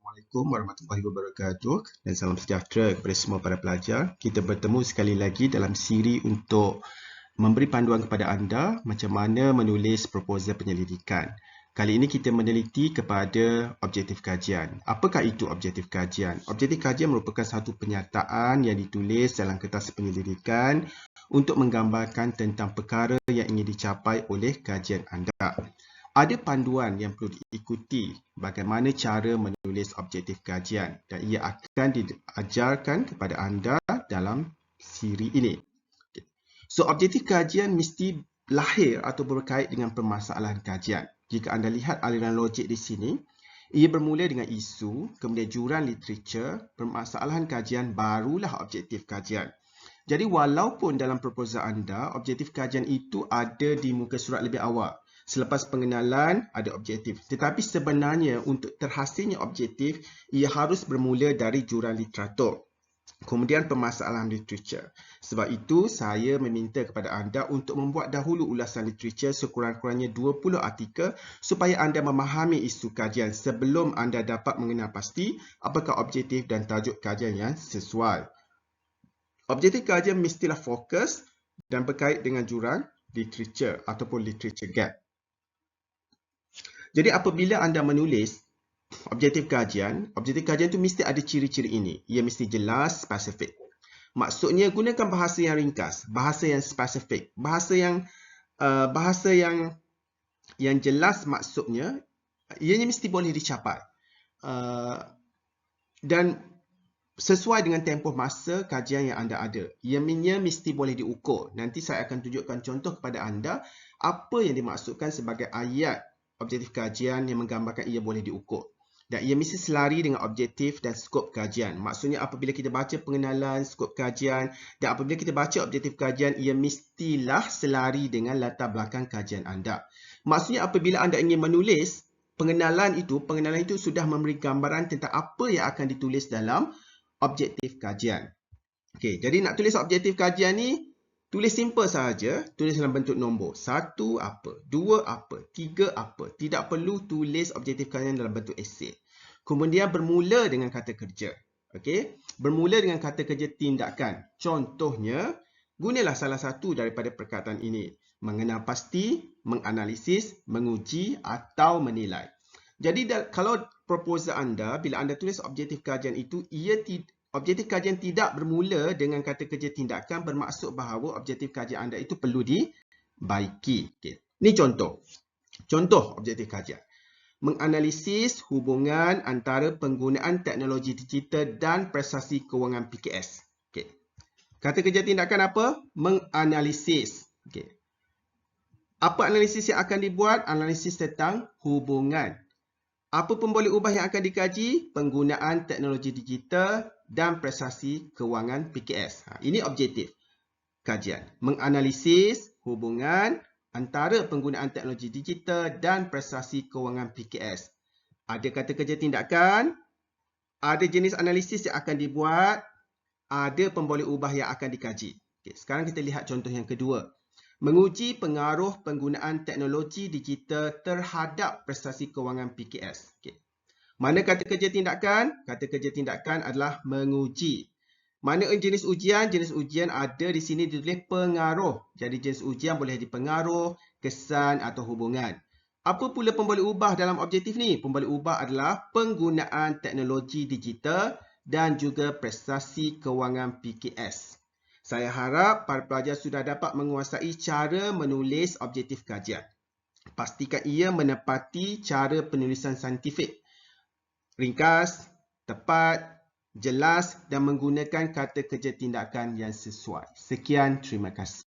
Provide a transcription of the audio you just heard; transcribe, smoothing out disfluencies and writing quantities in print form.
Assalamualaikum warahmatullahi wabarakatuh dan salam sejahtera kepada semua para pelajar. Kita bertemu sekali lagi dalam siri untuk memberi panduan kepada anda macam mana menulis proposal penyelidikan. Kali ini kita meneliti kepada objektif kajian. Apakah itu objektif kajian? Objektif kajian merupakan satu pernyataan yang ditulis dalam kertas penyelidikan untuk menggambarkan tentang perkara yang ingin dicapai oleh kajian anda. Ada panduan yang perlu diikuti bagaimana cara menulis objektif kajian dan ia akan diajarkan kepada anda dalam siri ini. So, objektif kajian mesti lahir atau berkait dengan permasalahan kajian. Jika anda lihat aliran logik di sini, ia bermula dengan isu, kemudian juran literature, permasalahan kajian, barulah objektif kajian. Jadi, walaupun dalam proposal anda, objektif kajian itu ada di muka surat lebih awal. Selepas pengenalan, ada objektif. Tetapi sebenarnya untuk terhasilnya objektif, ia harus bermula dari juran literatur. Kemudian permasalahan literature. Sebab itu, saya meminta kepada anda untuk membuat dahulu ulasan literature sekurang-kurangnya 20 artikel supaya anda memahami isu kajian sebelum anda dapat mengenal pasti apakah objektif dan tajuk kajian yang sesuai. Objektif kajian mestilah fokus dan berkait dengan juran literature ataupun literature gap. Jadi apabila anda menulis objektif kajian itu mesti ada ciri-ciri ini. Ia mesti jelas, spesifik. Maksudnya gunakan bahasa yang ringkas, bahasa yang spesifik, bahasa yang jelas maksudnya, ianya mesti boleh dicapai. Dan sesuai dengan tempoh masa kajian yang anda ada. Ianya mesti boleh diukur. Nanti saya akan tunjukkan contoh kepada anda apa yang dimaksudkan sebagai ayat objektif kajian yang menggambarkan ia boleh diukur. Dan ia mesti selari dengan objektif dan skop kajian. Maksudnya apabila kita baca pengenalan, skop kajian dan apabila kita baca objektif kajian, ia mestilah selari dengan latar belakang kajian anda. Maksudnya apabila anda ingin menulis pengenalan itu sudah memberi gambaran tentang apa yang akan ditulis dalam objektif kajian. Okey, jadi nak tulis objektif kajian ni, tulis simple sahaja, tulis dalam bentuk nombor. 1 apa, 2 apa, 3 apa. Tidak perlu tulis objektif kajian dalam bentuk esei. Kemudian bermula dengan kata kerja. Okey, bermula dengan kata kerja tindakan. Contohnya, gunalah salah satu daripada perkataan ini. Mengenal pasti, menganalisis, menguji atau menilai. Jadi kalau proposal anda, bila anda tulis objektif kajian itu, objektif kajian tidak bermula dengan kata kerja tindakan, bermaksud bahawa objektif kajian anda itu perlu dibaiki. Okay. Ini contoh. Contoh objektif kajian. Menganalisis hubungan antara penggunaan teknologi digital dan prestasi kewangan PKS. Okay. Kata kerja tindakan apa? Menganalisis. Okay. Apa analisis yang akan dibuat? Analisis tentang hubungan. Apa pun boleh ubah yang akan dikaji? Penggunaan teknologi digital dan prestasi kewangan PKS. Ini objektif kajian. Menganalisis hubungan antara penggunaan teknologi digital dan prestasi kewangan PKS. Ada kata kerja tindakan, ada jenis analisis yang akan dibuat, ada pemboleh ubah yang akan dikaji. Okay, sekarang kita lihat contoh yang kedua. Menguji pengaruh penggunaan teknologi digital terhadap prestasi kewangan PKS. Okay. Mana kata kerja tindakan? Kata kerja tindakan adalah menguji. Mana jenis ujian? Jenis ujian ada di sini ditulis pengaruh. Jadi jenis ujian boleh jadi pengaruh, kesan atau hubungan. Apa pula pemboleh ubah dalam objektif ni? Pemboleh ubah adalah penggunaan teknologi digital dan juga prestasi kewangan PKS. Saya harap para pelajar sudah dapat menguasai cara menulis objektif kajian. Pastikan ia menepati cara penulisan saintifik. Ringkas, tepat, jelas dan menggunakan kata kerja tindakan yang sesuai. Sekian, terima kasih.